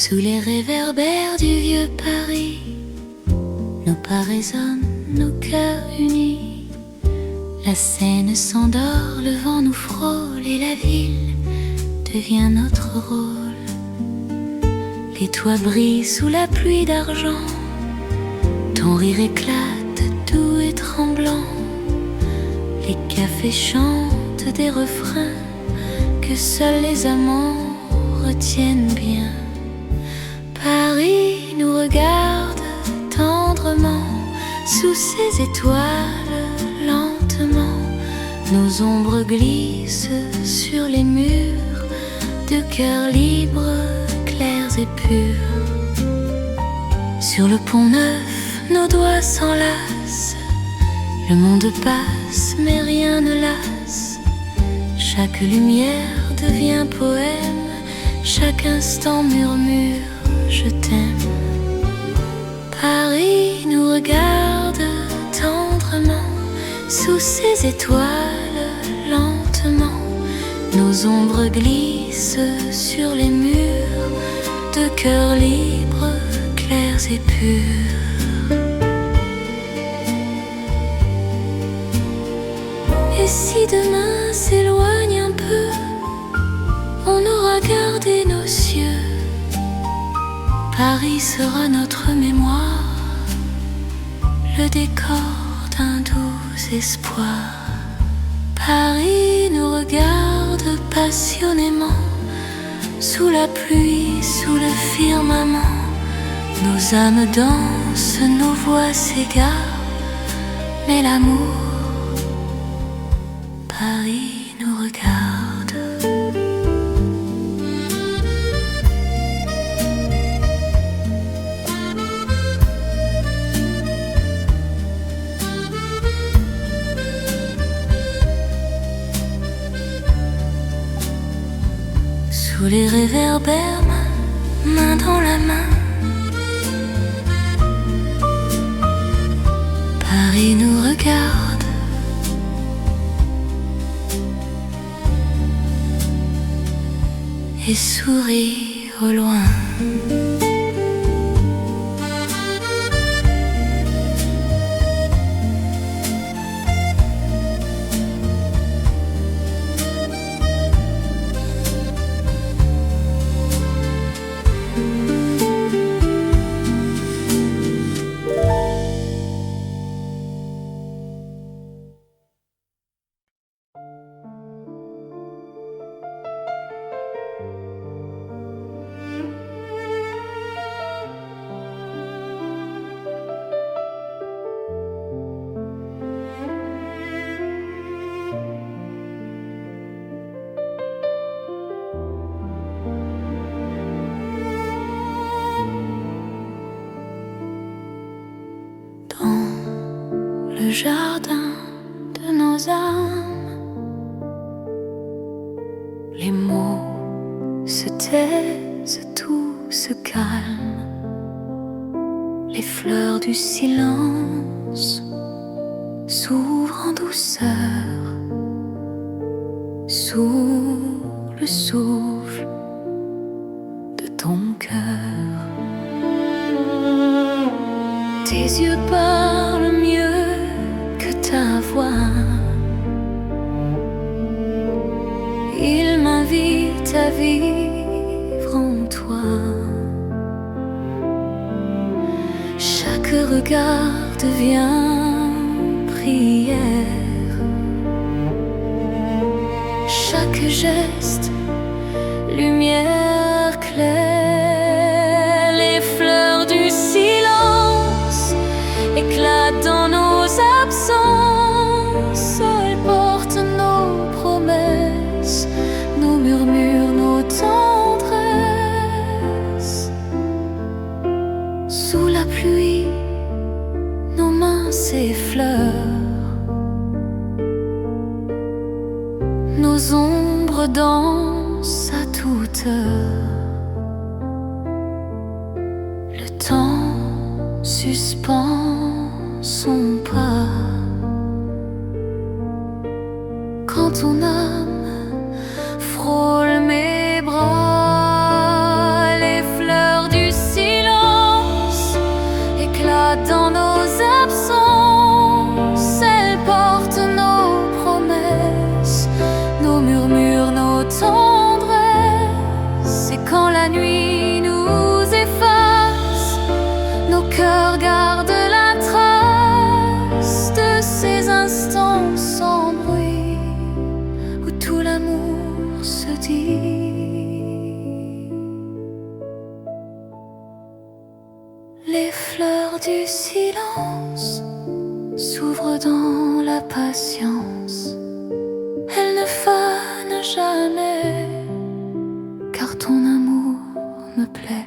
Sous les réverbères du vieux Paris, nos pas résonnent, nos cœurs unis. La Seine s'endort, le vent nous frôle et la ville devient notre rôle. Les toits brillent sous la pluie d'argent, ton rire éclate doux et tremblant. Les cafés chantent des refrains que seuls les amants retiennent bien. Paris nous regarde tendrement sous ses étoiles lentement. Nos ombres glissent sur les murs de cœurs libres, clairs et purs. Sur le pont neuf, nos doigts s'enlacent. Le monde passe, mais rien ne lasse. Chaque lumière devient poème, chaque instant murmure je t'aime. Paris nous regarde tendrement sous ses étoiles lentement. Nos ombres glissent sur les murs de cœurs libres, clairs et purs. Et si demain s'éloigne un peu, on aura gardé nos cieux. Paris sera notre mémoire, le décor d'un doux espoir. Paris nous regarde passionnément, sous la pluie, sous le firmament. Nos âmes dansent, nos voix s'égarent, mais l'amour, Paris nous regarde. Sous les réverbères, main dans la main, Paris nous regarde. Et sourit au loin. Le jardin de nos âmes, les mots se taisent, tout se calme. Les fleurs du silence s'ouvrent en douceur sous le souffle de ton cœur. Tes yeux parlent mieux que ta voix. Il m'invite à vivre en toi. Chaque regard devient prière. Chaque geste, lumière claire. Les fleurs du silence éclatent dans nos absences. Elles portent nos promesses, nos murmures, nos tendresses. Sous la pluie, nos mains s'effleurent. Nos ombres dansent à toute heure. Le temps suspend son pas. Quand ton âme frôle mes bras, les fleurs Les fleurs du silence s'ouvrent dans la patience. Elles ne fanent jamais, car ton amour me plaît.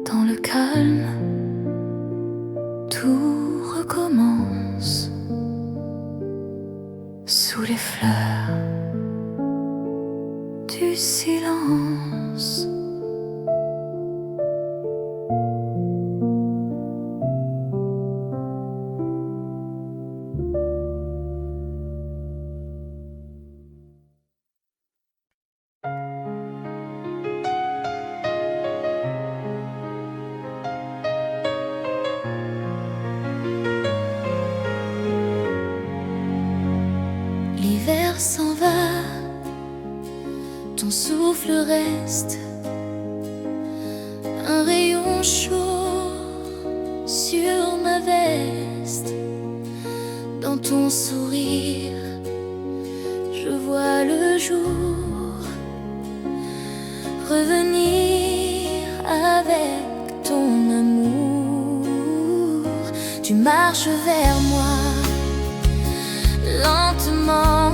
Dans le calme, tout recommence. Sous les fleurs du silence. L'hiver s'en va, ton souffle reste, un rayon chaud sur ma veste. Dans ton sourire, je vois le jour revenir avec ton amour. Tu marches vers moi lentement,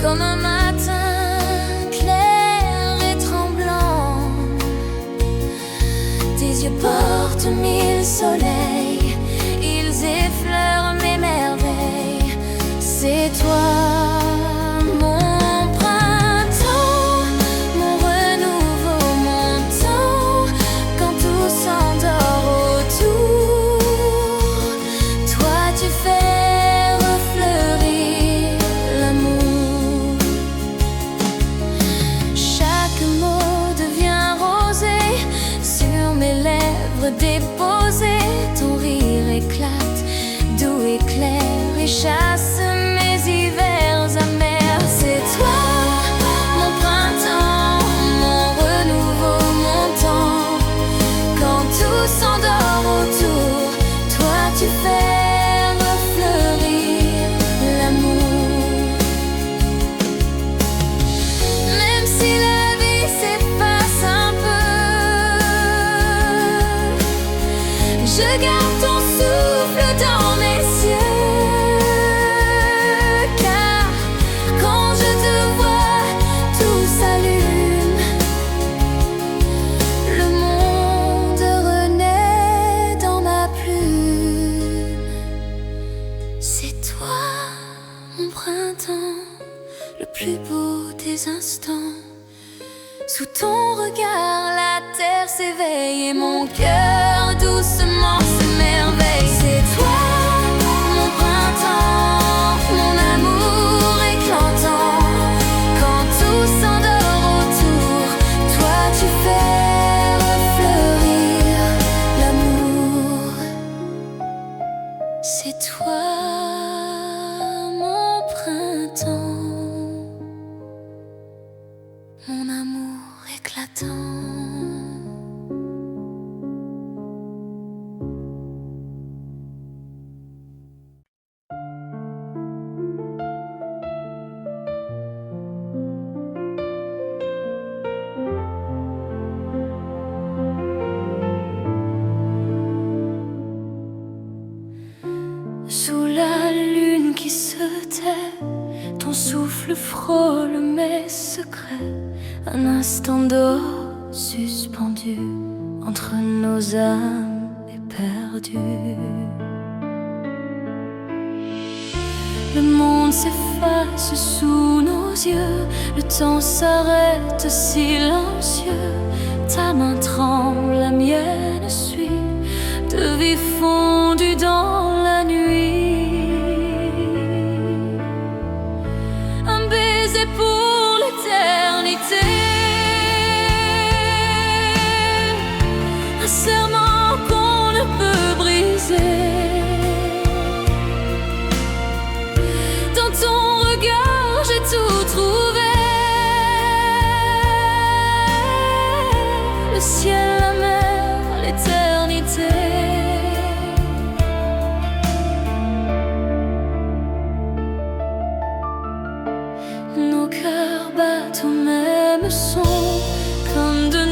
comme un matin clair et tremblant. Tes yeux portent mille soleils, ils effleurent mes merveilles. C'est toi, mon printemps, mon renouveau, mon temps. Quand tout s'endort autour, toi tu fais refleurir l'amour. Chaque mot devient rosé sur mes lèvres déposées. Ton rire éclate, doux et clair, et chasse mes hivers amers. C'est toi, mon printemps, mon renouveau, mon temps. Quand tout s'endort autour, toi tu fais refleurir l'amour. Même si la vie s'efface un peu, je garde ton souffle dans mes yeux. Car quand je te vois, tout s'allume. Le monde renaît dans ma plume. C'est toi, mon printemps, le plus beau des instants. Sous ton regard, la terre s'éveille et mon cœur doucement s'émerveille. C'est toi, mon printemps, mon amour éclatant. Quand tout s'endort autour, toi tu fais refleurir l'amour. C'est toi, mon printemps, mon amour éclatant. Sous la lune qui se tait, ton souffle frôle mes secrets. Un instant d'eau suspendu entre nos âmes éperdues. Le monde s'efface sous nos yeux, le temps s'arrête silencieux. Ta main tremble, la mienne suit, de vie fondue dans la nuit. Un baiser pour l'éternité, un serment qu'on ne peut briser. Dans ton regard, j'ai tout trouvé. Le ciel, la mer, l'éternité. Nos cœurs battent au même son, comme de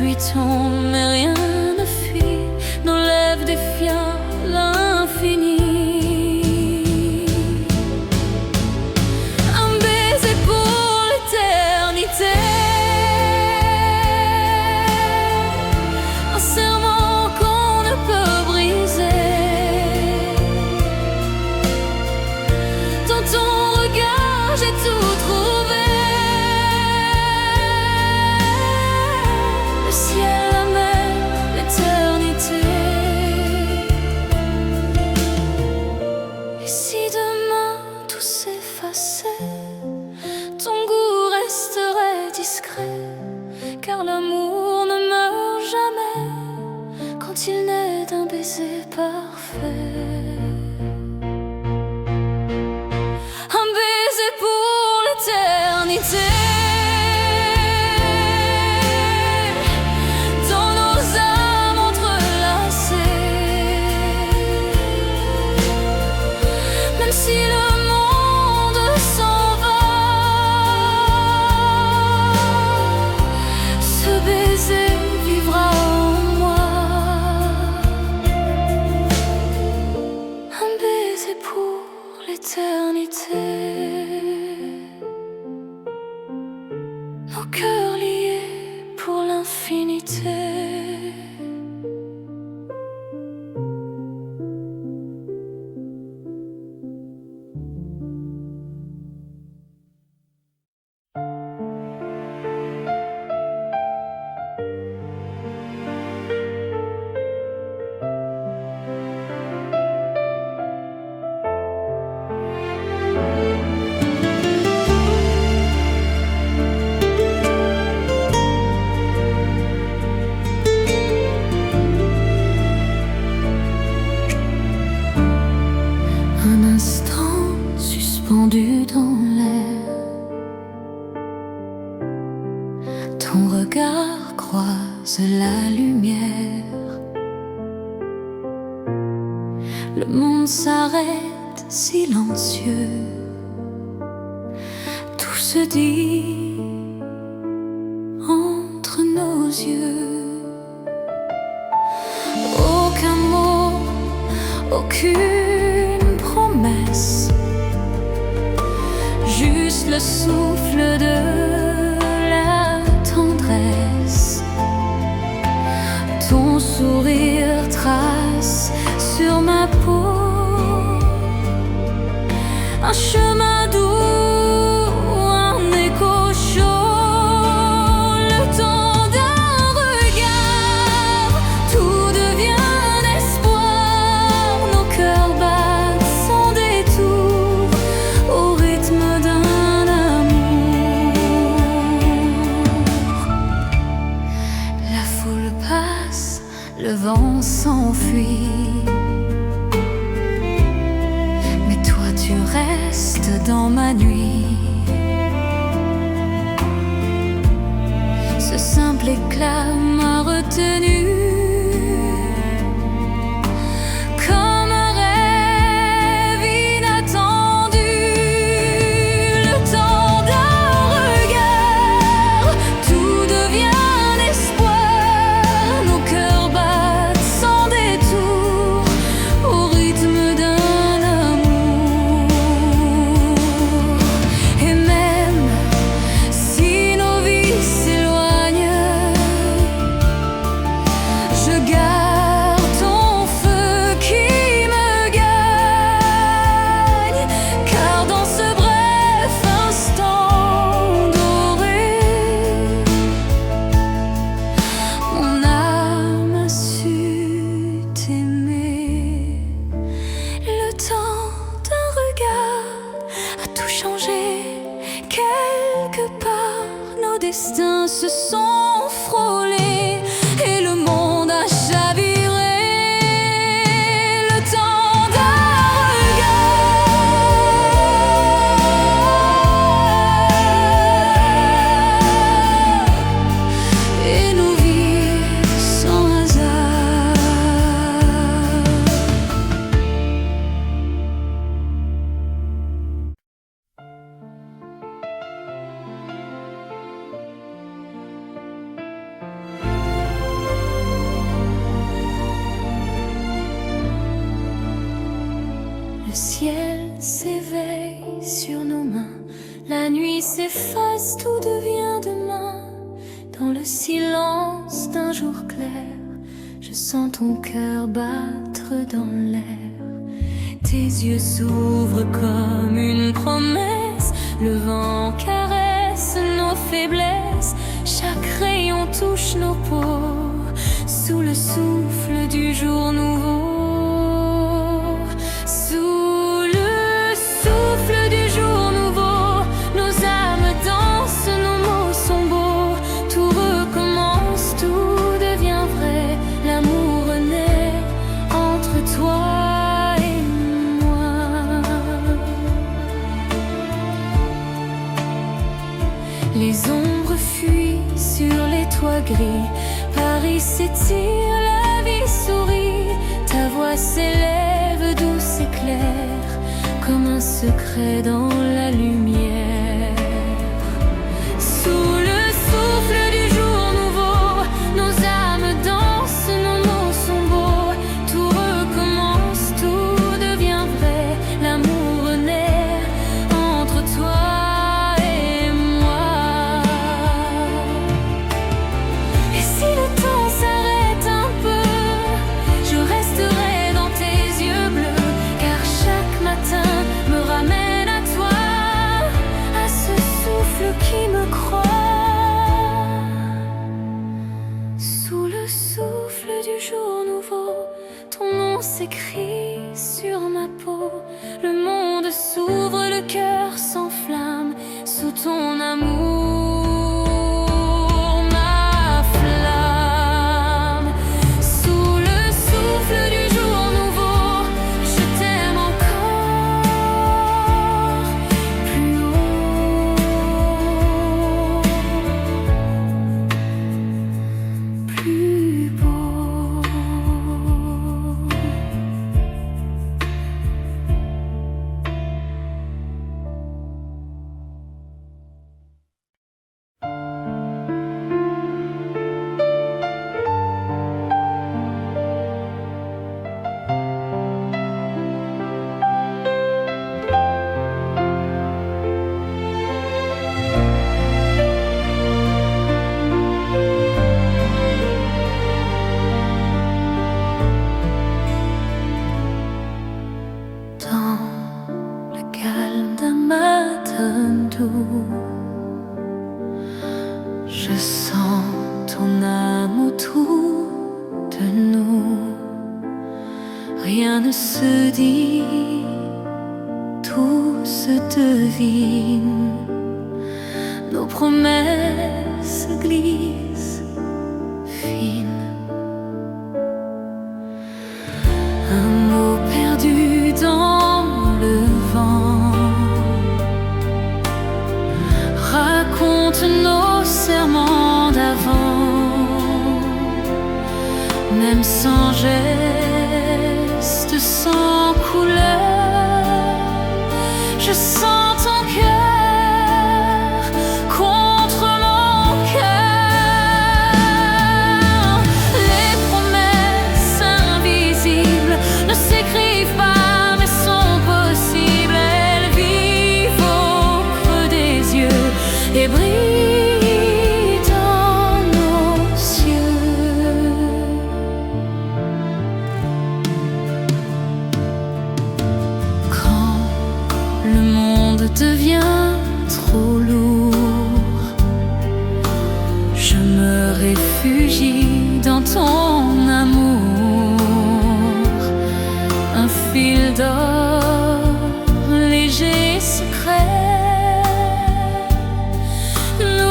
pluie tombe mais rien ne fuit, nos lèvres défiant l'infini. Un baiser pour l'éternité, un serment qu'on ne peut briser. Dans ton regard j'ai tout trouvé, le ciel, la mer, l'éternité. Et si demain tout s'effaçait, ton goût resterait discret, car l'amour ne meurt jamais quand il naît d'un baiser parfait. Un baiser pour l'éternité, dans nos âmes entrelacées. Même si le monde s'en va, ce baiser vivra en moi. Un baiser pour l'éternité, nos cœurs liés pour l'infinité. Un instant suspendu dans l'air, ton regard croise la lumière. Le monde s'arrête silencieux, tout se dit entre nos yeux. Aucun mot, aucune promesse, juste le souffle de la tendresse. Ton sourire trace sur ma peau un chemin doux, un écho chaud. Le temps d'un regard, tout devient espoir. Nos cœurs battent sans détour au rythme d'un amour. La foule passe, le vent s'enfuit, mais toi tu restes dans ma nuit. Ce simple éclat m'a retenu comme un rêve inattendu. Le temps d'un regard, tout devient un espoir. Nos cœurs battent sans détour au rythme d'un amour. Et même si nos vies s'éloignent, je garde ton feu qui me gagne, car dans ce bref instant doré, mon âme a su t'aimer. Le temps d'un regard a tout changé. Quelque part, nos destins se sont frôlés et le monde a chaviré. Le temps d'un regard et nos vies sans hasard. s'éveille sur nos mains. La nuit s'efface, tout devient demain. Dans le silence d'un jour clair, je sens ton cœur battre dans l'air. Tes yeux s'ouvrent comme une promesse. Le vent caresse nos faiblesses. Chaque rayon touche nos peaux. Sous le souffle du jour nouveau. Sous le souffle du jour nouveau, nos âmes dansent, nos mots sont beaux. Tout recommence, tout devient vrai. L'amour naît entre toi et moi. Les ombres fuient sur les toits gris. Paris s'étire, la vie sourit. Ta voix s'élève, douce et claire, comme un secret dans la lumière. Sous le souffle du jour nouveau, nos âmes dansent, nos mots sont beaux. Tout recommence, tout devient vrai. L'amour naît entre toi et moi. Et si le temps s'arrête un peu, je resterai dans tes yeux bleus, car chaque matin me ramène à toi, à ce souffle qui me croit. Sous le souffle du jour nouveau, ton nom s'écrit sur ma peau. Le monde s'ouvre, le cœur s'enflamme sous ton amour, ma flamme. Sous le souffle du jour nouveau, je t'aime encore plus haut, plus beau. Dans le calme d'un matin doux, je sens ton âme autour de nous. Rien ne se dit, tout se devine. Nos promesses glissent fines. Un mot perdu dans le vent raconte nos serments d'avant. Même sans geste, sans couleur, je sens ton cœur contre mon cœur. Les promesses invisibles ne s'écrivent pas mais sont possibles. Elles vivent au creux des yeux et brillent dans nos cieux. Quand le monde devient trop lourd, je me réfugie dans ton amour. Un fil d'or léger, secret, nous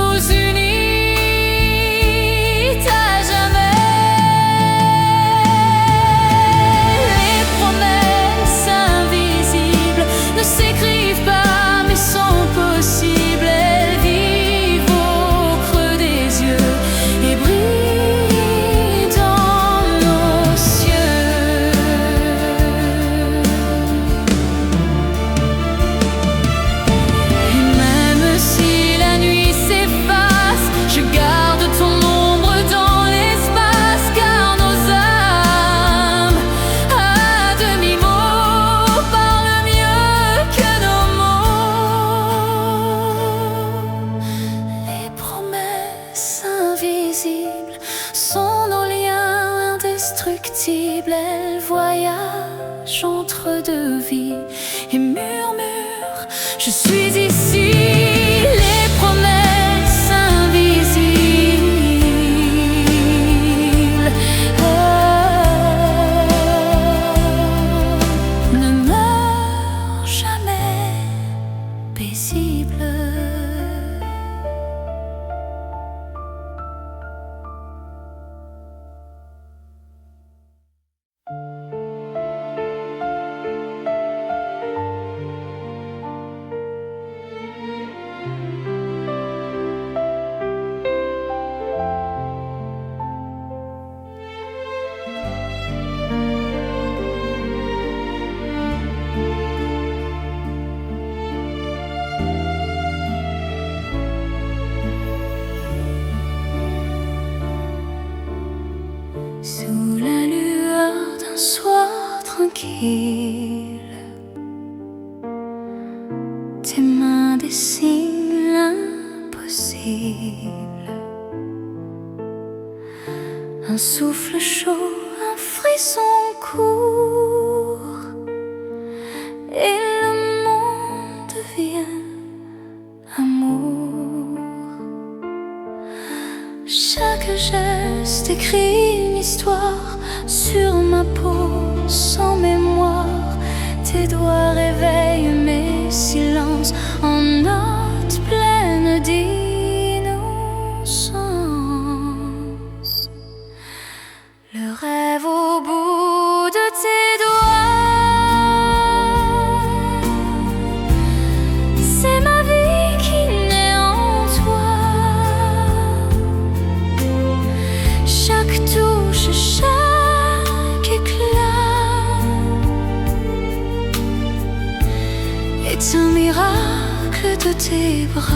tranquille. Tes mains dessinent l'impossible. Un souffle chaud, un frisson court, et le monde devient amour. Chaque geste écrit une histoire sur ma peau, sans mémoire. Tes doigts réveillent mes silences en notes pleines d'innocence. Le rêve au bout de tes doigts, c'est ma vie qui naît en toi. Chaque touche, chaque éclat est un miracle de tes bras,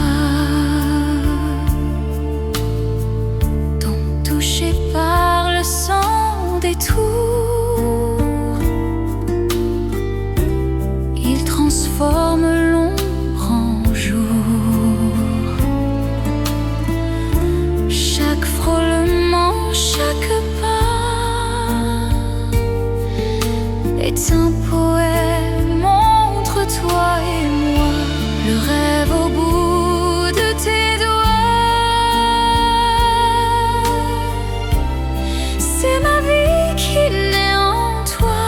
dont touché par le sang des tours, il transforme l'ombre en jour. Chaque frôlement, chaque pas est un poème entre toi et moi. Le rêve au bout de tes doigts, c'est ma vie qui naît en toi.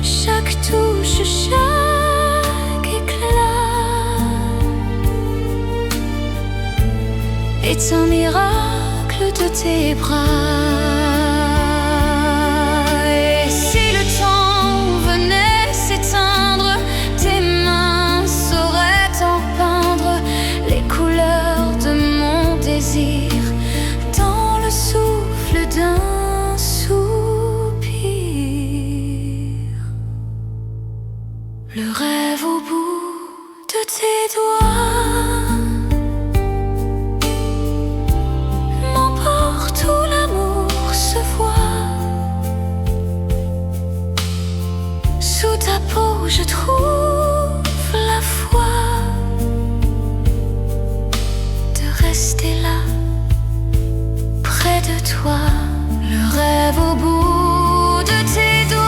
Chaque touche, chaque éclat est un miracle de tes bras. Et si le temps venait s'éteindre, tes mains sauraient en peindre les couleurs de mon désir dans le souffle d'un soupir. Le rêve au bout de tes doigts m'emporte où l'amour se voit. Sous ta peau je trouve la foi de rester là, près de toi. Le rêve au bout de tes doigts,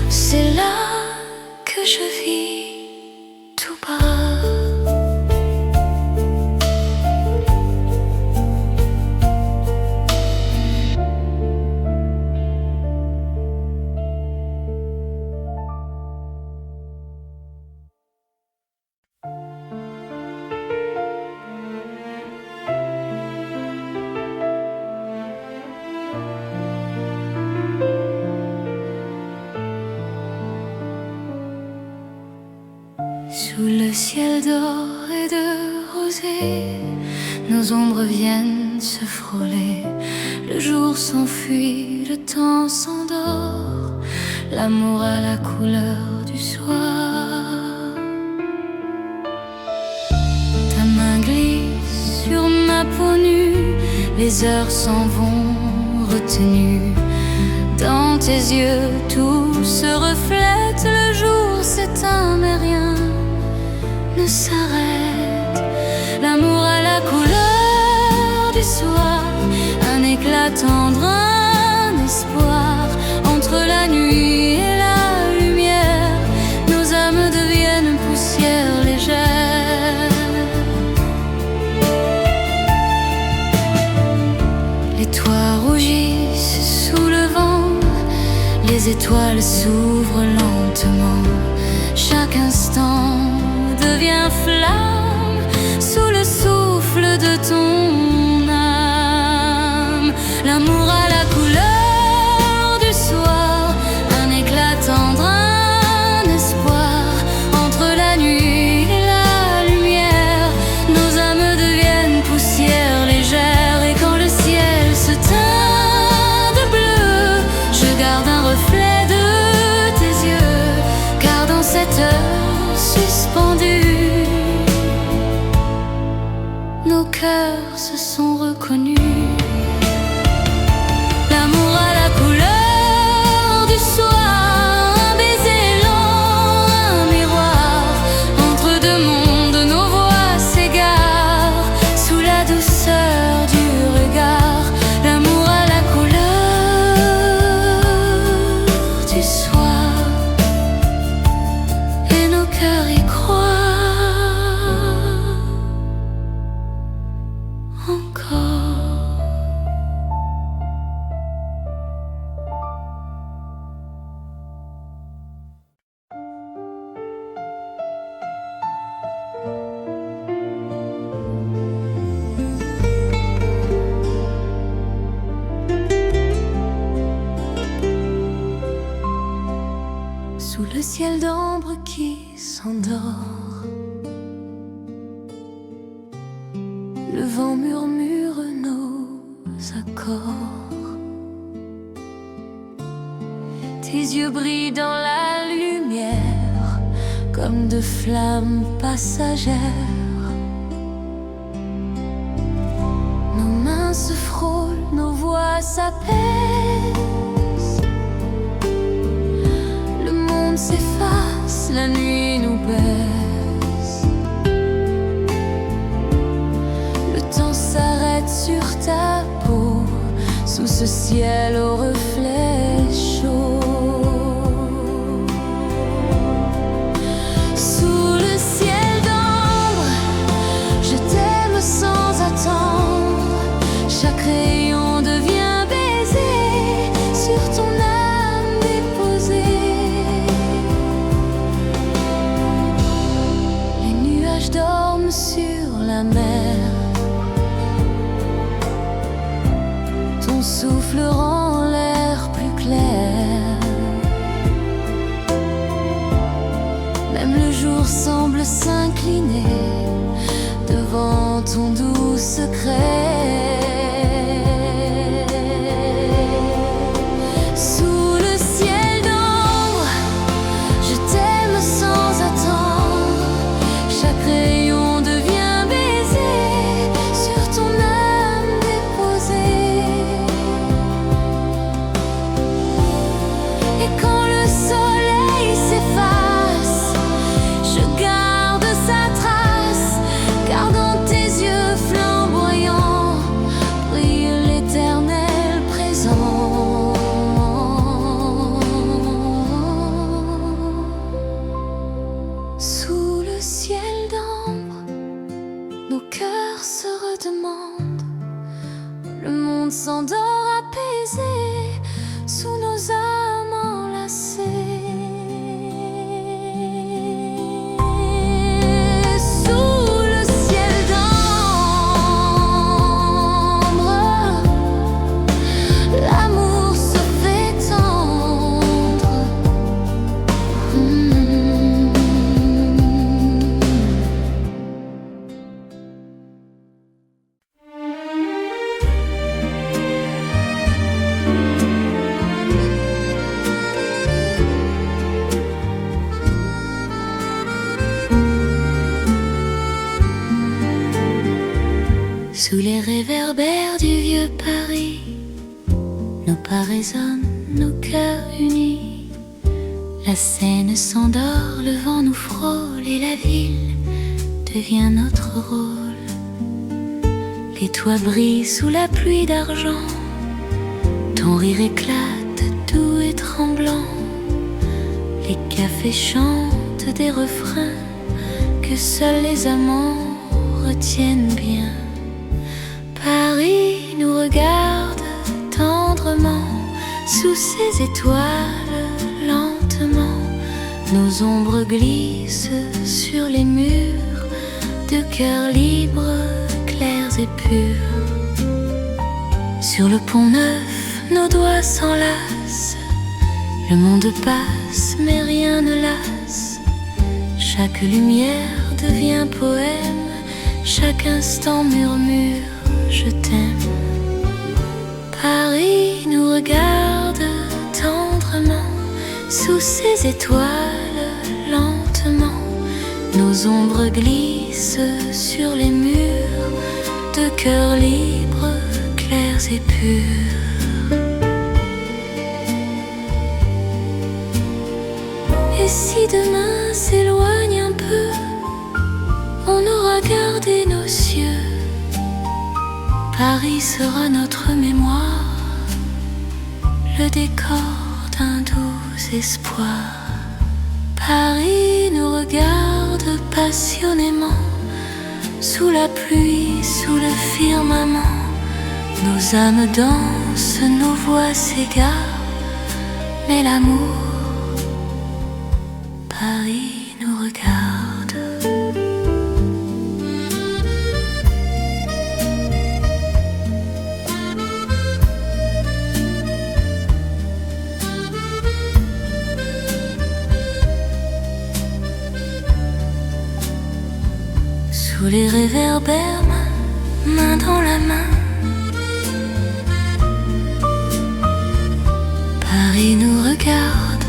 c'est là que je vis tout bas. Sous le ciel d'or et de rosée, nos ombres viennent se frôler. Le jour s'enfuit, le temps s'endort, l'amour a la couleur du soir. Ta main glisse sur ma peau nue, les heures s'en vont retenues. Dans tes yeux tout se reflète, le jour s'éteint mais rien ne s'arrête. L'amour a la couleur du soir, un éclat tendre, un espoir. Entre la nuit et la lumière, nos âmes deviennent poussière légère. Les toits rougissent sous le vent, les étoiles s'ouvrent lentement. Chaque instant devient flamme sous le souffle de ton âme. L'amour a la couleur du soir, un éclat tendre, un espoir. Entre la nuit et la lumière, nos âmes deviennent poussière légère. Et quand le ciel se teint de bleu, je garde un reflet de tes yeux, car dans cette heure suspendue, nos sous le ciel d'ambre qui s'endort. Le vent murmure nos accords. Tes yeux brillent dans la lumière comme de flammes passagères. Nos mains se frôlent, nos voix s'apaisent. Le monde s'efface, la nuit nous baise. Le temps s'arrête sur ta peau, sous ce ciel au reflet chaud. Sous le ciel d'ambre, je t'aime sans attendre. Chaque rayon devient baiser sur ton âme déposée. Les nuages dorment sur la mer. Ton souffle rend l'air plus clair. Même le jour semble s'incliner devant ton doux secret. Sous le ciel d'ambre, je t'aime sans attendre. Chaque rayon devient baiser sur ton âme déposée. Et quand le soleil s'efface, je garde sa trace, car dans tes yeux flamboyants brille l'éternel présent. Sous le ciel d'ambre, nos cœurs se redemandent. Le monde s'endort apaisé sous nos âmes enlacées. Sous le ciel d'ambre, l'amour se fait tendre. Sous les réverbères du vieux Paris, nos pas résonnent, nos cœurs unis. La Seine s'endort, le vent nous frôle et la ville devient notre rôle. Les toits brillent sous la pluie d'argent, ton rire éclate doux et tremblant. Les cafés chantent des refrains que seuls les amants retiennent bien. Paris nous regarde tendrement sous ses étoiles lentement. Nos ombres glissent sur les murs de cœurs libres, clairs et purs. Sur le pont neuf, nos doigts s'enlacent. Le monde passe, mais rien ne lasse. Chaque lumière devient poème, chaque instant murmure je t'aime. Paris nous regarde tendrement sous ses étoiles lentement. Nos ombres glissent sur les murs de cœurs libres, clairs et purs. Et si demain s'éloigne un peu, on aura gardé nos cieux. Paris sera notre mémoire, le décor d'un doux espoir. Paris nous regarde passionnément, sous la pluie, sous le firmament. Nos âmes dansent, nos voix s'égarent, mais l'amour, Paris nous regarde. sous les réverbères, main dans la main. Paris nous regarde,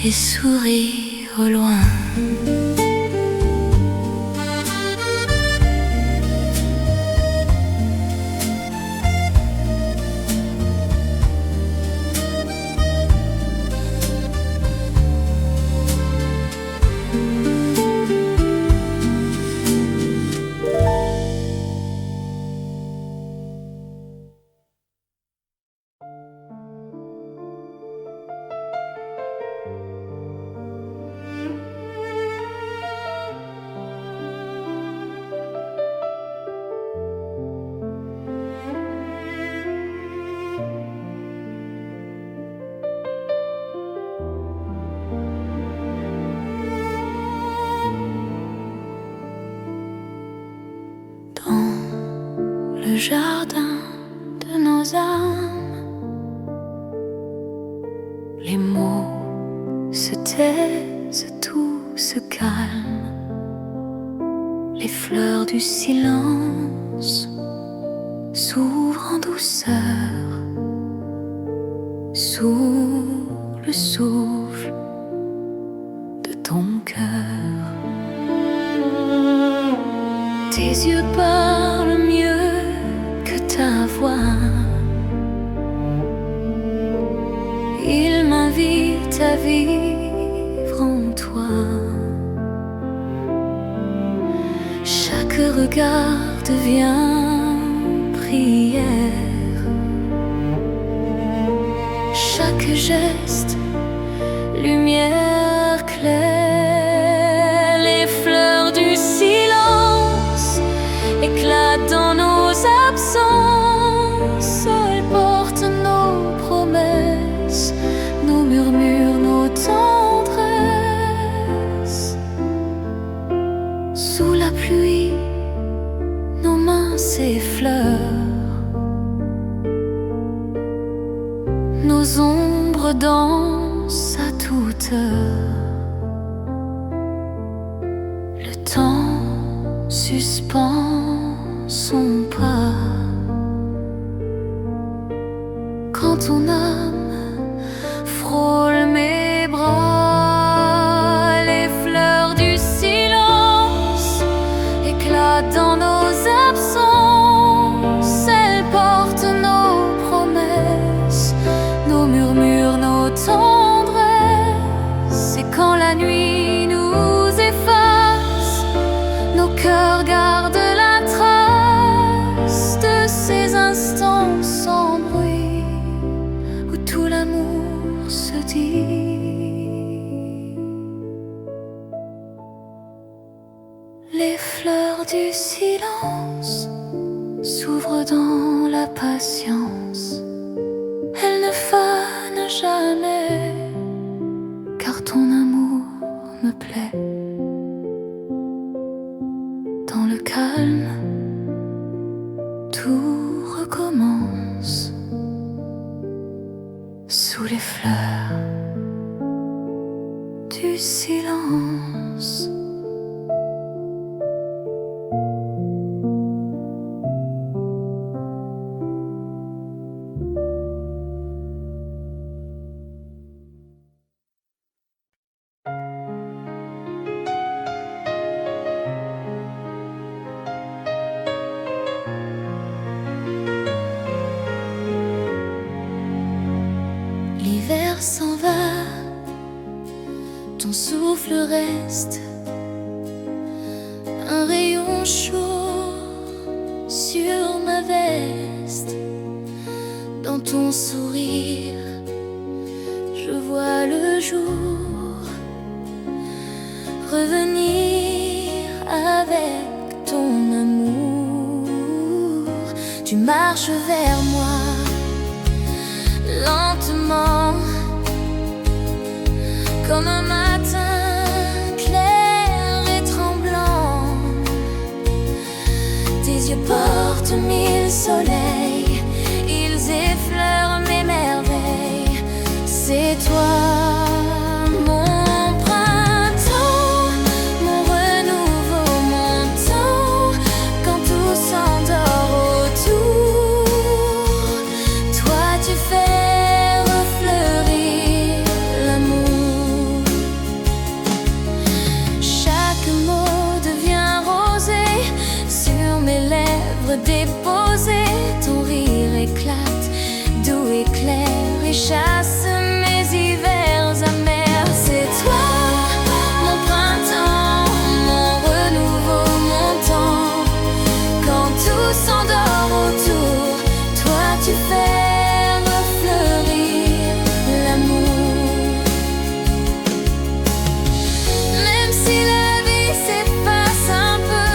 et sourit au loin. Le jardin de nos âmes, les mots se taisent, tout se calme. Les fleurs du silence s'ouvrent en douceur sous le souffle de ton cœur. Tes yeux parlent mieux que ta voix. Il m'invite à vivre en toi. Chaque regard devient prière. Chaque geste, lumière claire. Les fleurs du silence éclatent dans nos absences. Elles portent nos promesses, nos murmures, nos tendresses. Sous la pluie, nos mains s'effleurent. Nos ombres dansent à toute heure. Le temps suspend son pas. Quand ton âme frôle mes bras, les fleurs du silence éclatent dans nos absences. Elles portent nos promesses, nos murmures, nos tendresses. Et quand la nuit nous efface, nos cœurs gardent la trace de ces instants sans bruit où tout l'amour se dit. Les fleurs du silence s'ouvrent dans la patience. Elles ne fanent jamais, car ton amour me plaît. Dans le calme, tout recommence. Sous les fleurs du silence. L'hiver s'en va, ton souffle reste, un rayon chaud sur ma veste. Dans ton sourire, je vois le jour revenir avec ton amour. Tu marches vers moi lentement, comme un matin clair et tremblant. Tes yeux portent mille soleils, ils effleurent mes merveilles. C'est toi, mon posé, ton rire éclate, doux éclair et chasse mes hivers amers. C'est toi, mon printemps, mon renouveau, mon temps. Quand tout s'endort autour, toi tu fais refleurir l'amour. Même si la vie s'efface un peu,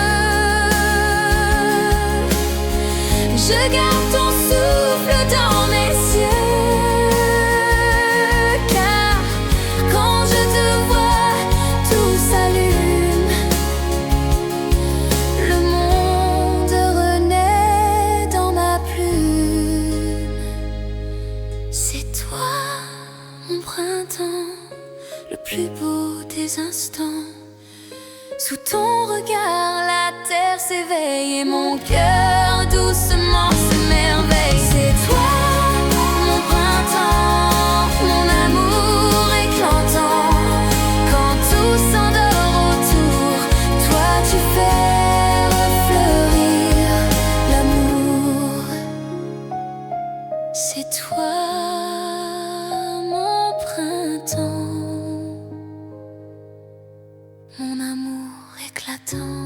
je garde ton souffle dans mes yeux, car quand je te vois, tout s'allume. Le monde renaît dans ma plume. C'est toi, mon printemps, le plus beau des instants. Sous ton regard, la terre s'éveille et mon cœur doucement s'émerveille. C'est toi, mon printemps, mon amour éclatant. Quand tout s'endort autour, toi tu fais refleurir l'amour. C'est toi, mon printemps, mon amour éclatant.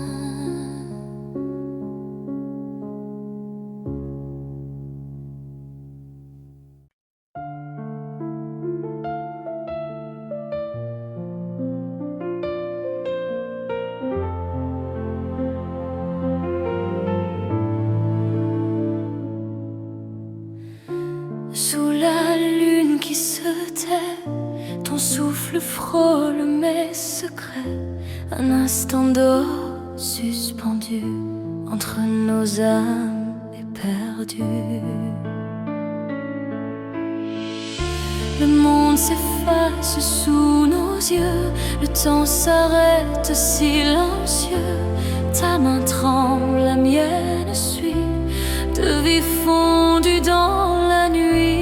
Sous la lune qui se tait, ton souffle frôle mes secrets. Un instant d'or suspendu entre nos âmes éperdues. Le monde s'efface sous nos yeux, le temps s'arrête silencieux. Ta main tremble, la mienne suit, de vie fondue dans la nuit.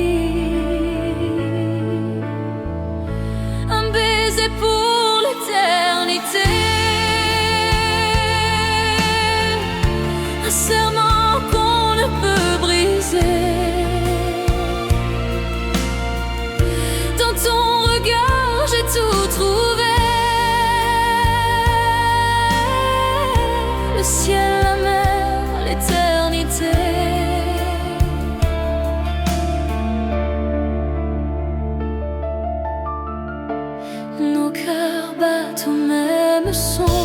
Un baiser pour l'éternité, un serment qu'on ne peut briser. Dans ton regard, j'ai tout trouvé. Le ciel, la mer, l'éternité. Nos cœurs battent au même son,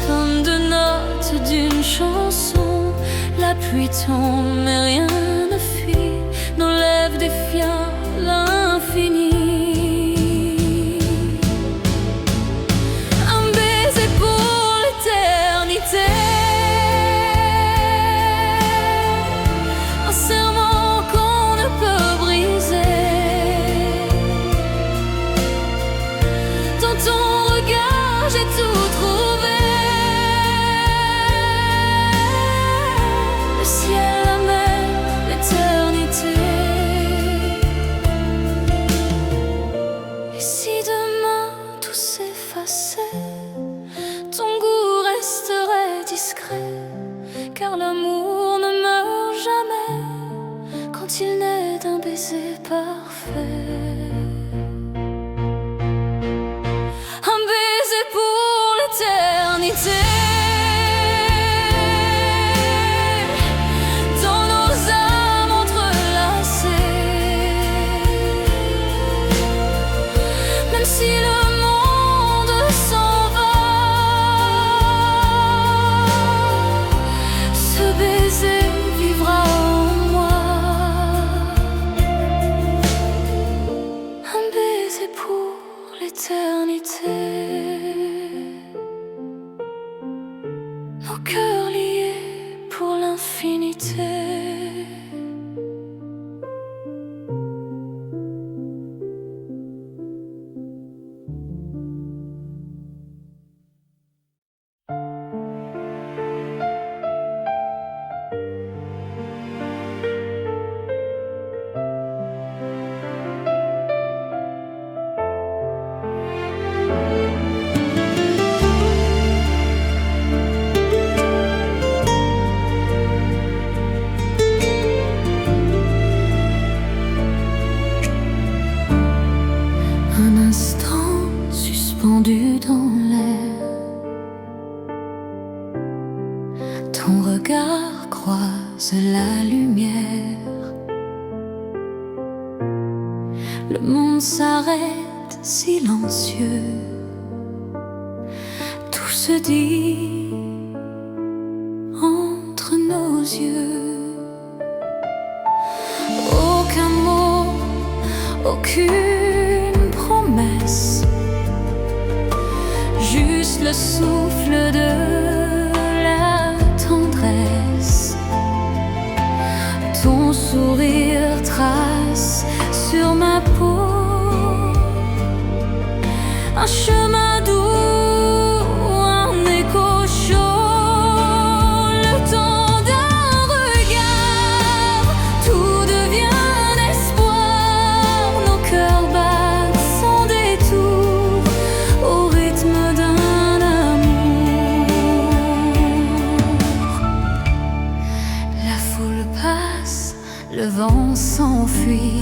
comme deux notes d'une chanson. La pluie tombe mais rien ne fuit, nos lèvres défiant l'infini. Un baiser pour l'éternité, un serment qu'on ne peut briser. Dans ton regard, j'ai tout trouvé. Le ciel, la mer, l'éternité. lumière. Le monde s'arrête silencieux, tout se dit entre nos yeux. Aucun mot, aucune promesse, juste le souffle de la tendresse. Ton sourire trace sur ma peau un chemin doux, un écho chaud. Le temps d'un regard, tout devient espoir. Nos cœurs battent sans détour au rythme d'un amour. La foule passe, le vent s'enfuit,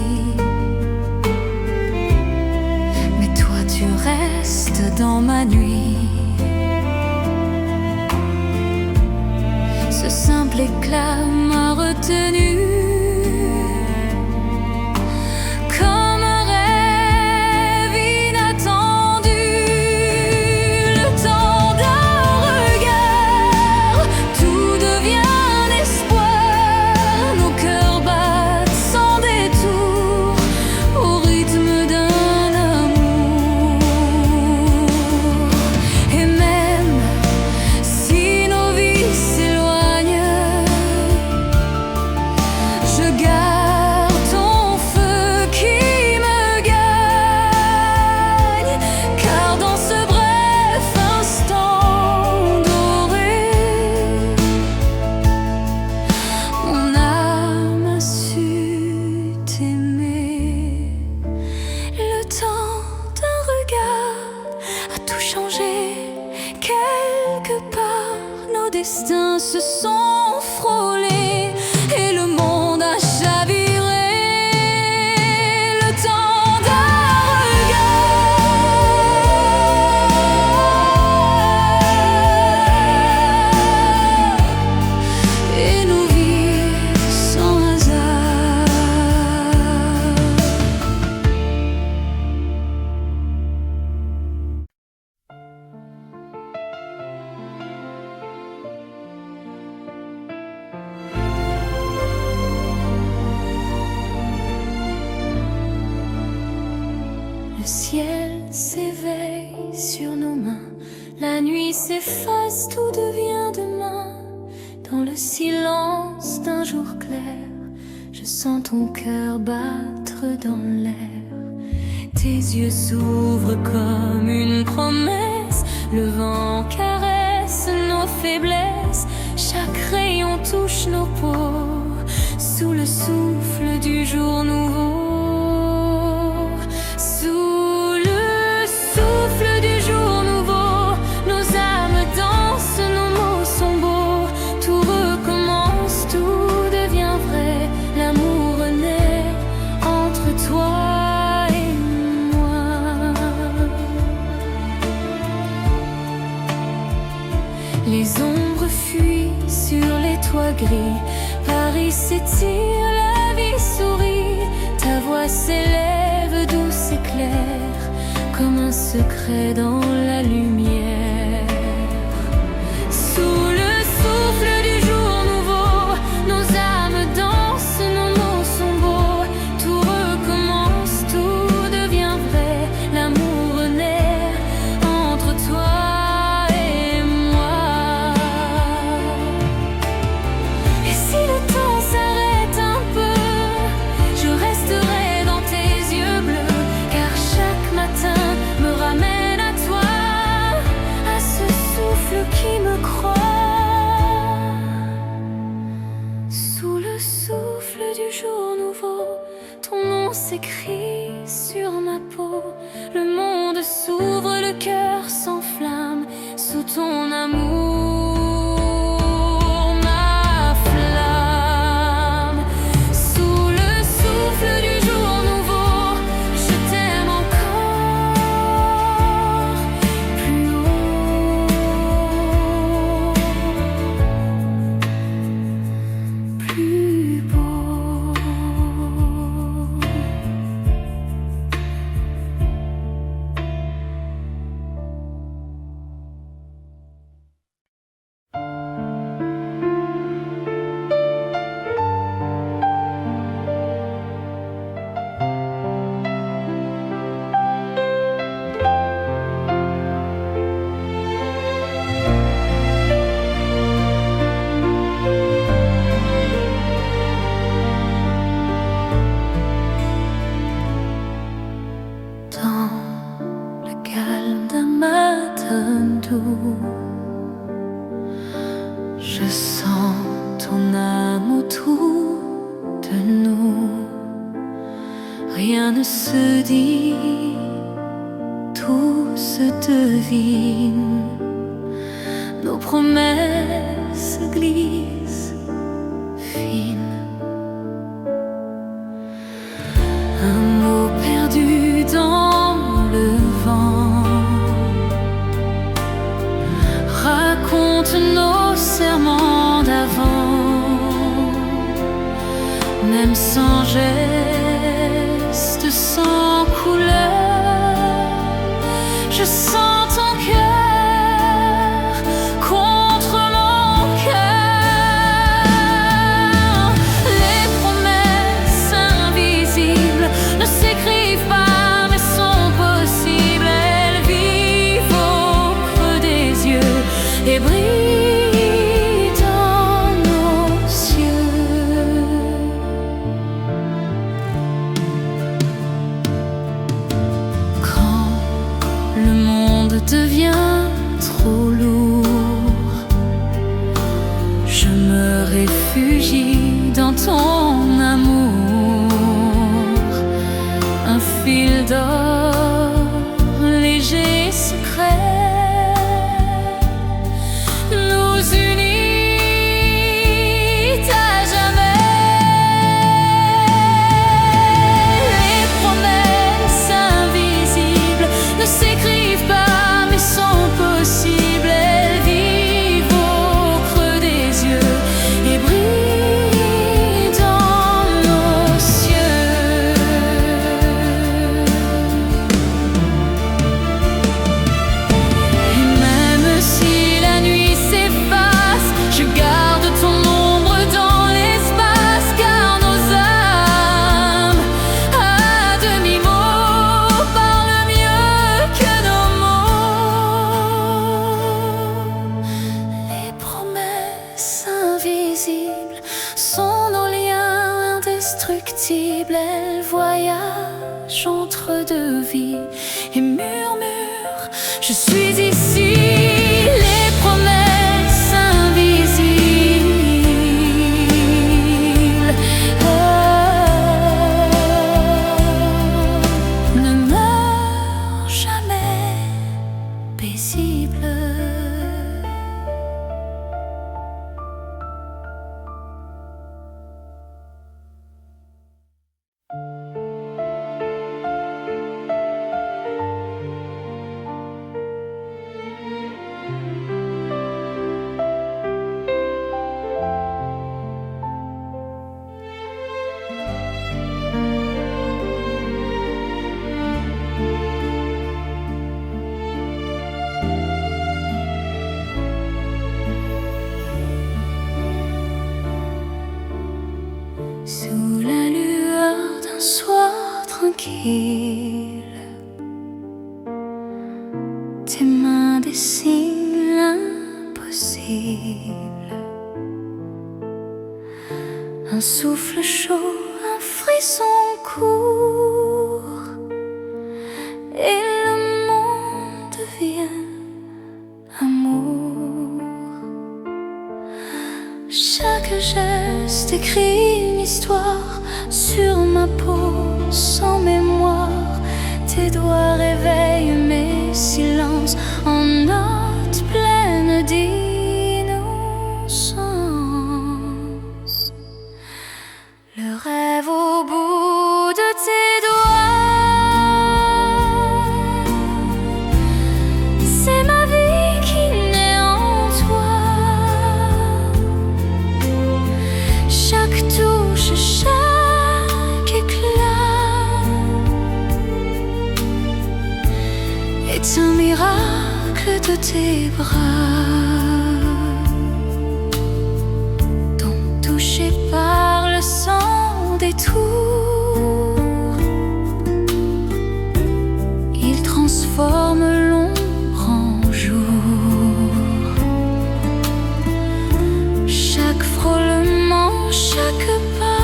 tu restes dans ma nuit. Ce simple éclat m'a retenu, comme un rêve inattendu. Le temps d'un regard, tout devient un espoir. Nos cœurs battent sans détour au rythme d'un destins se sont frôlés et le monde a chaviré. Le temps d'un regard et nos vies sans hasard. Le ciel s'éveille sur nos mains, la nuit s'efface, tout devient demain. Dans le silence d'un jour clair, je sens ton cœur battre dans l'air. Tes yeux s'ouvrent comme une promesse, le vent caresse nos faiblesses. Chaque rayon touche nos peaux, sous le souffle du jour nouveau. Les ombres fuient sur les toits gris, Paris s'étire, la vie sourit. Ta voix s'élève douce et claire, comme un secret dans la lumière. Sous le souffle du jour nouveau, nos âmes dansent, nos mots sont beaux. Tout recommence, tout devient vrai, l'amour naît entre toi. Qui me croit, sous le souffle du jour nouveau, ton nom s'écrit sur ma peau. Le monde s'ouvre, le cœur s'enflamme sous ton amour, ma flamme. Sous le souffle du jour nouveau, je t'aime encore plus haut. Plus rien ne se dit, tout se devine. Nos promesses glissent fines. Un mot perdu dans le vent raconte nos serments d'avant. Même sans geste, sans couleur, je sens ton cœur contre mon cœur. Les promesses invisibles ne s'écrivent pas mais sont possibles. Elles vivent au creux des yeux et brillent dans nos cieux. Quand le monde devient trop lourd, je me réfugie dans ton amour. Un fil d'or léger et secret nous unit à jamais. Les promesses invisibles ne s'écrivent pas mais sont possibles. Elles vivent au creux des yeux et brillent dans nos cieux. Et même si la nuit s'efface, je garde ton ombre dans l'espace, car nos âmes à demi-mot parlent mieux que nos mots. Les promesses invisibles sont nos liens indestructibles. Elles voyagent entre deux vies et murmurent: je suis ici. Les promesses invisibles ne meurent jamais paisibles. Sous la lueur d'un soir tranquille, tes mains dessinent l'impossible. Un souffle chaud, un frisson court, et le monde devient amour. Chaque geste écrit une histoire sur ma peau, sans mémoire. Tes doigts réveillent mes silences en notes pleines d'innocence. Le rêve au bout de tes doigts, c'est ma vie qui naît en toi. Chaque touche, chaque éclat est un miracle de tes bras, dont touché par le sang des tours, il transforme l'ombre en jour. Chaque frôlement, chaque pas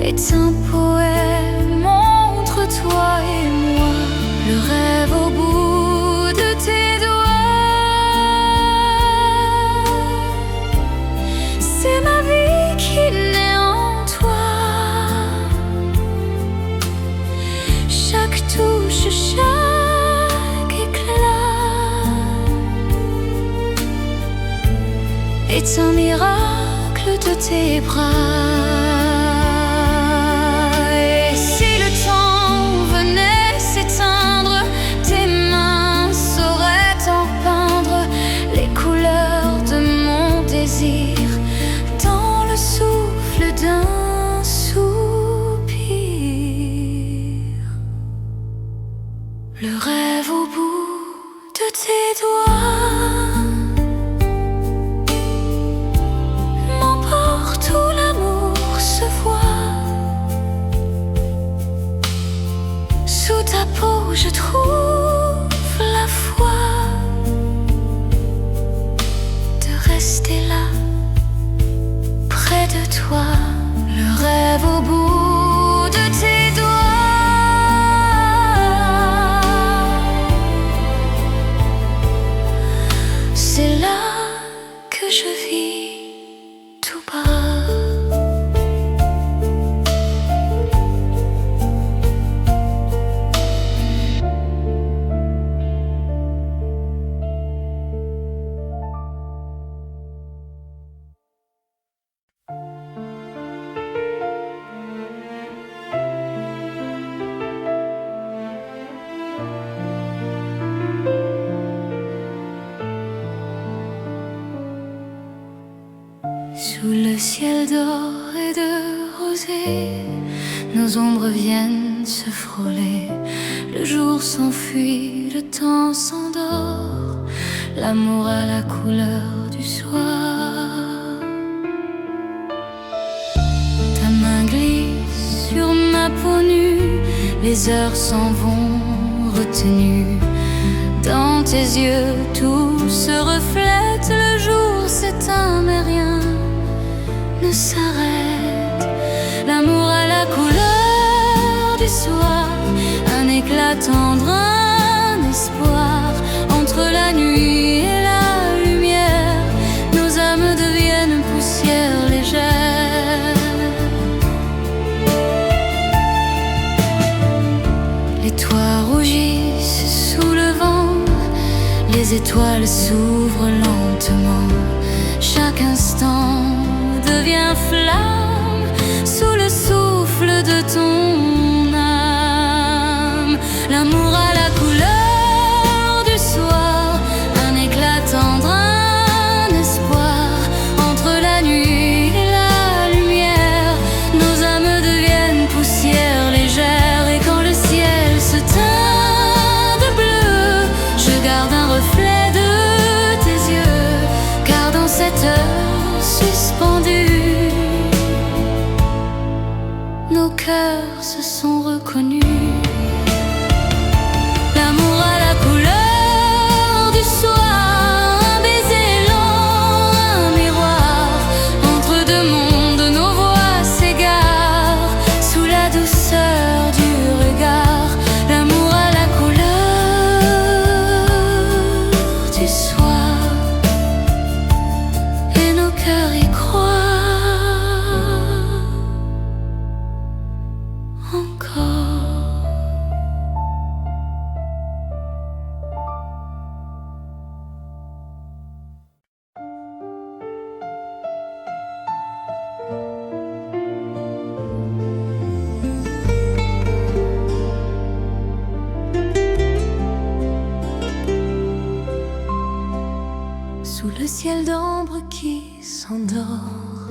est un poème entre toi et moi. Le rêve au bout de est un miracle de tes bras. Et si le temps venait s'éteindre, tes mains sauraient en peindre les couleurs de mon désir dans le souffle d'un soupir. Le rêve au bout de tes doigts m'emporte où l'amour se voit. Sous ta peau je trouve la foi de rester là près de toi. Le rêve au bout de tes doigts, c'est là que je vis tout bas. Sous le ciel d'or et de rosée, nos ombres viennent se frôler. Le jour s'enfuit, le temps s'endort, l'amour a la couleur du soir. Ta main glisse sur ma peau nue, les heures s'en vont retenues. Dans tes yeux tout se reflète, le jour s'éteint mais rien ne s'arrête. L'amour a la couleur du soir, un éclat tendre, un espoir. Entre la nuit et la lumière, nos âmes deviennent poussière légère. Les toits rougissent sous le vent, les étoiles s'ouvrent lentement. Chaque instant devient flamme sous le souffle de ton âme. L'amour a la couleur du soir, un éclat tendre, un espoir. Entre la nuit et la lumière, nos âmes deviennent poussière légère. Et quand le ciel se teint de bleu, je garde un reflet de tes yeux, car dans cette heure suspendue, nos cœurs se sont reconnus. L'amour a la couleur du soir, un baiser lent, un miroir. Entre deux mondes, nos voix s'égarent sous la douceur du regard. L'amour a la couleur du soir, et nos cœurs y croient encore. Sous le ciel d'ambre qui s'endort,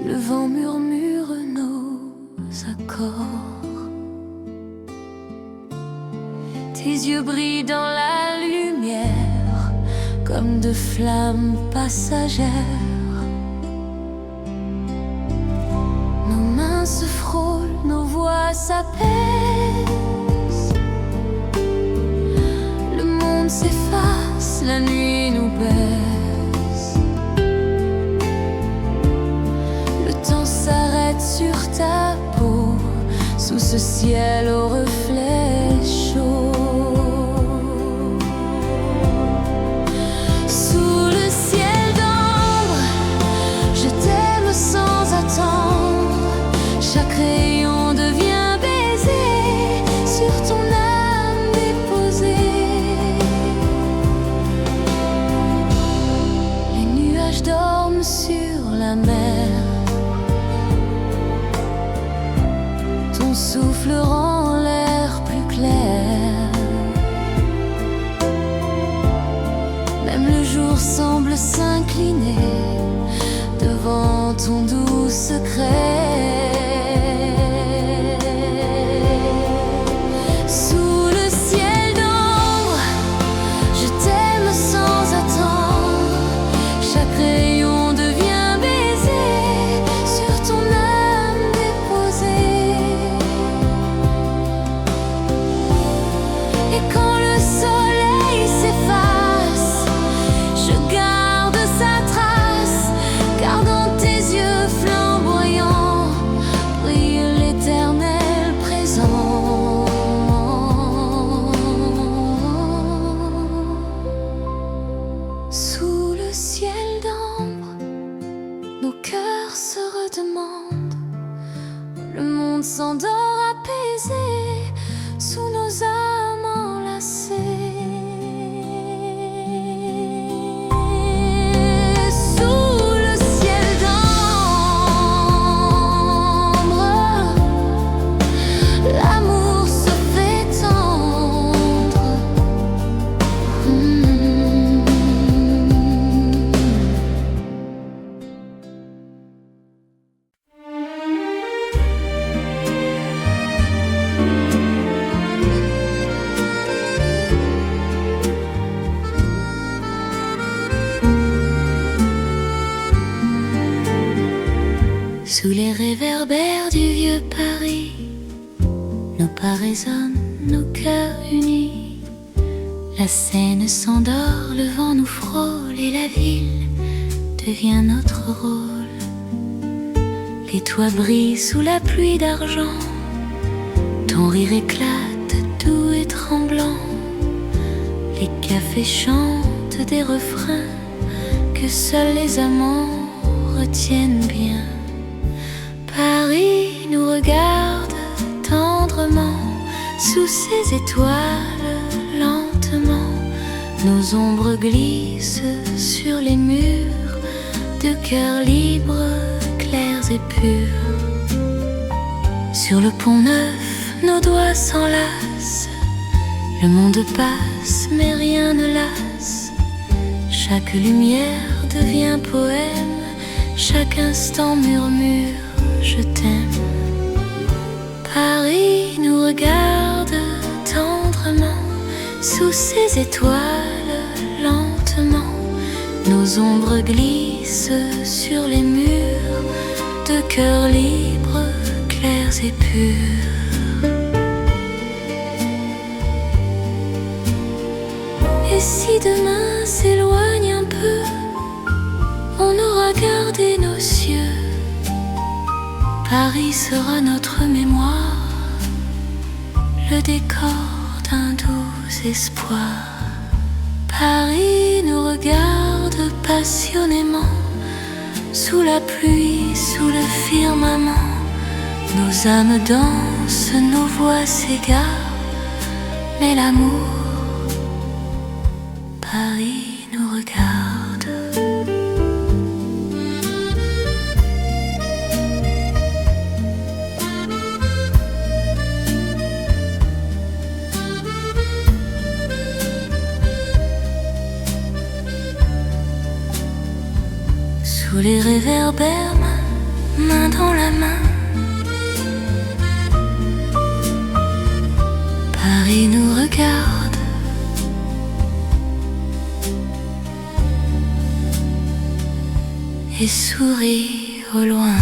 le vent murmure nos accords. Tes yeux brillent dans la lumière comme de flammes passagères. Nos mains se frôlent, nos voix s'apaisent. Le monde s'efface, la nuit nous baise. Le temps s'arrête sur ta peau, sous ce ciel au reflet chaud. Sous le ciel d'ambre, je t'aime sans attendre. Chaque rayon devient baiser sur ton âme déposée. nuages dorment sur la mer. Ton souffle rend l'air plus clair. Même le jour semble s'incliner devant ton doux secret. Sous le ciel d'ombre, je t'aime sans attendre. Chaque rayon devient baiser sur ton âme déposée. Et quand le soleil s'efface, je garde sa trace, car dans tes yeux flamboyants brille l'éternel présent. Sous le ciel d'ambre, nos cœurs se redemandent. Le monde s'endort apaisé sous nos âmes enlacées. Sous le ciel d'ambre, l'amour se fait tendre. Sous les réverbères du vieux Paris, nos pas résonnent, nos cœurs unis. La Seine s'endort, le vent nous frôle et la ville devient notre rôle. Les toits brillent sous la pluie d'argent, ton rire éclate doux et tremblant. Les cafés chantent des refrains que seuls les amants retiennent bien. Paris nous regarde tendrement sous ses étoiles lentement. Nos ombres glissent sur les murs de cœurs libres, clairs et purs. Sur le pont neuf, nos doigts s'enlacent. Le monde passe, mais rien ne lasse. Chaque lumière devient poème, chaque instant murmure je t'aime. Paris nous regarde tendrement sous ses étoiles lentement. Nos ombres glissent sur les murs de cœurs libres, clairs et purs. Et si demain s'éloigne un peu, on aura gardé nos cieux. Paris sera notre mémoire, le décor d'un doux espoir. Paris nous regarde passionnément, sous la pluie, sous le firmament. Nos âmes dansent, nos voix s'égarent, mais l'amour, Paris nous regarde. Sous les réverbères, main dans la main, Paris nous regarde. Et sourit au loin.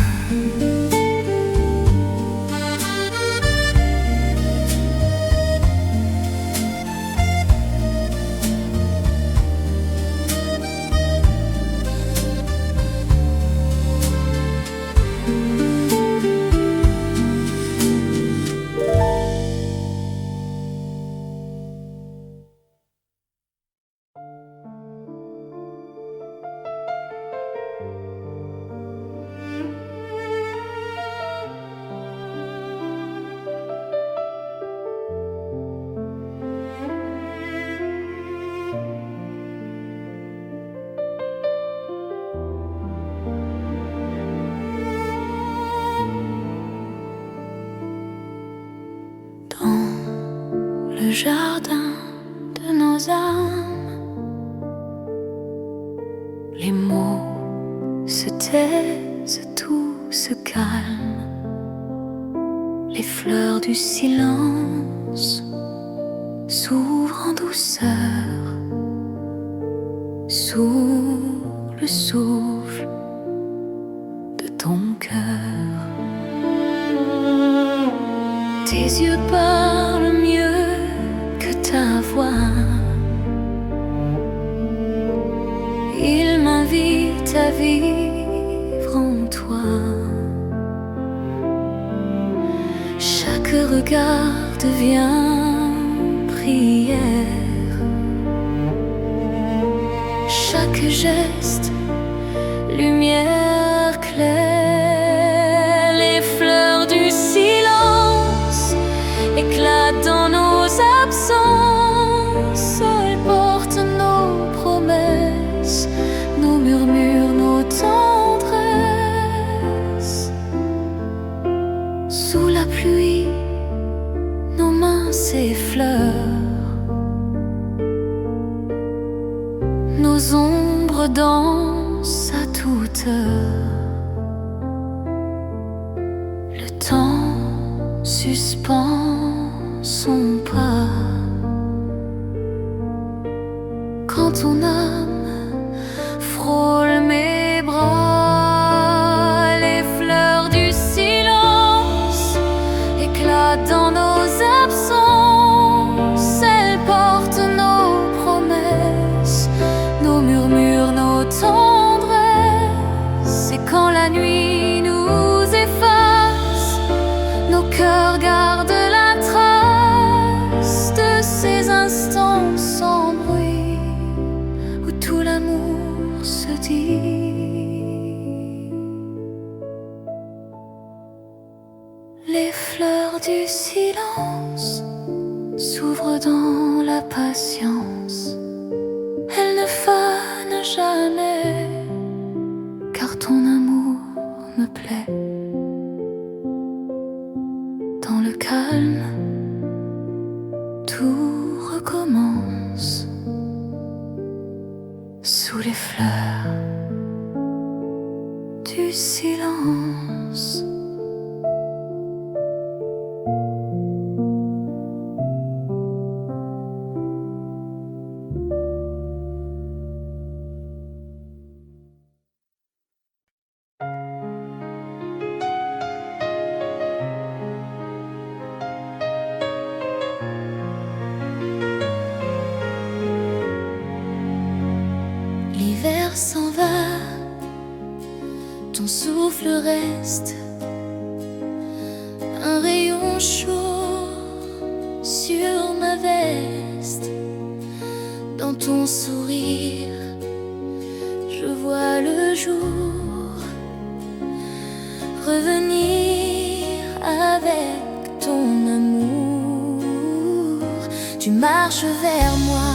le jardin de nos âmes. Les mots se taisent, tout se calme. Les fleurs du silence s'ouvrent en douceur sous le souffle de ton cœur. Tes yeux parlent mieux que ta voix. Ils m'invitent à vivre en toi. Chaque regard devient prière. Chaque geste, lumière claire. Les fleurs du silence éclatent dans nos absences. Elles portent nos promesses, nos murmures, nos tendresses. Sous la pluie, nos mains s'effleurent. Nos ombres dansent à toute heure. Le temps suspend son pas. Quand ton âme frôle mes bras, les fleurs du silence éclatent dans nos absences. Elles portent nos promesses, nos murmures, nos tendresses. Et quand la nuit nous efface, nos cœurs gardent la trace de ces instants sans bruit où tout l'amour se dit. Les fleurs du silence s'ouvrent dans la patience. Elles ne fanent jamais, car ton amour me plaît. Dans le calme, tout recommence. Sous les fleurs du silence. L'hiver s'en va, ton souffle reste, un rayon chaud sur ma veste. Dans ton sourire, je vois le jour revenir avec ton amour. Tu marches vers moi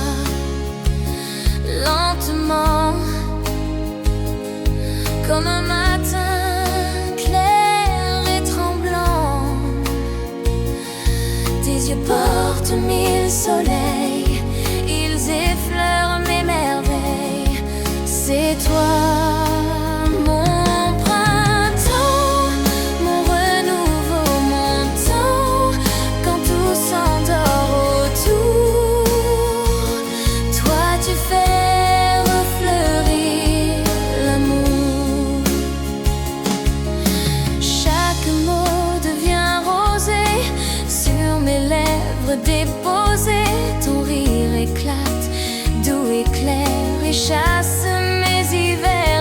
lentement, comme un matin clair et tremblant. Tes yeux portent mille soleils, ils effleurent mes merveilles. C'est toi, mon printemps, mon renouveau, mon temps. Quand tout s'endort autour, toi tu fais refleurir l'amour. Chaque mot devient rosé sur mes lèvres déposées. Ton rire éclate, doux éclair, et chasse mes hivers.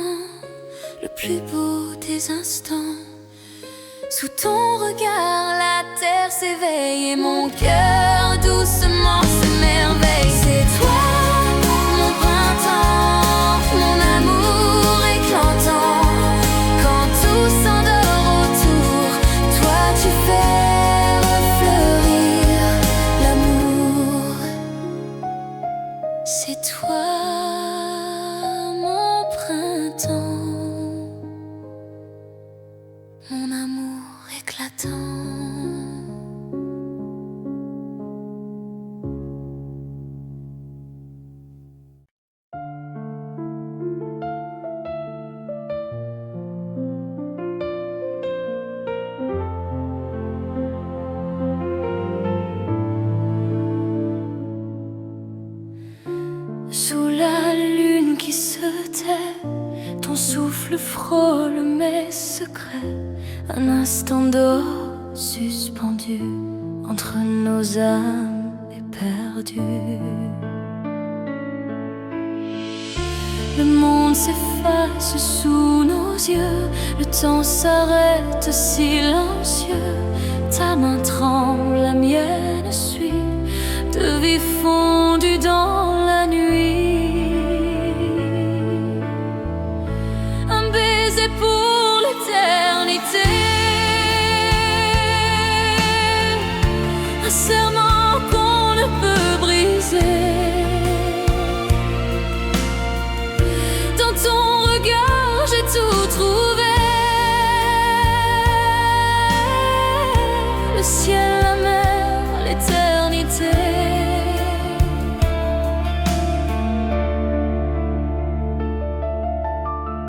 moment, le plus beau des instants. Sous ton regard, la terre s'éveille et mon cœur doucement s'émerveille. C'est toi, mon printemps, mon amour éclatant. Quand tout s'endort autour, toi tu fais refleurir l'amour. C'est toi, mon printemps, mon amour éclatant. Sous la lune qui se tait, ton souffle frôle mes secrets. Un instant d'eau suspendu entre nos âmes éperdues. Le monde s'efface sous nos yeux, le temps s'arrête silencieux. Ta main tremble, la mienne suit, de vie fondue dans la nuit. Un baiser pour l'éternité, un serment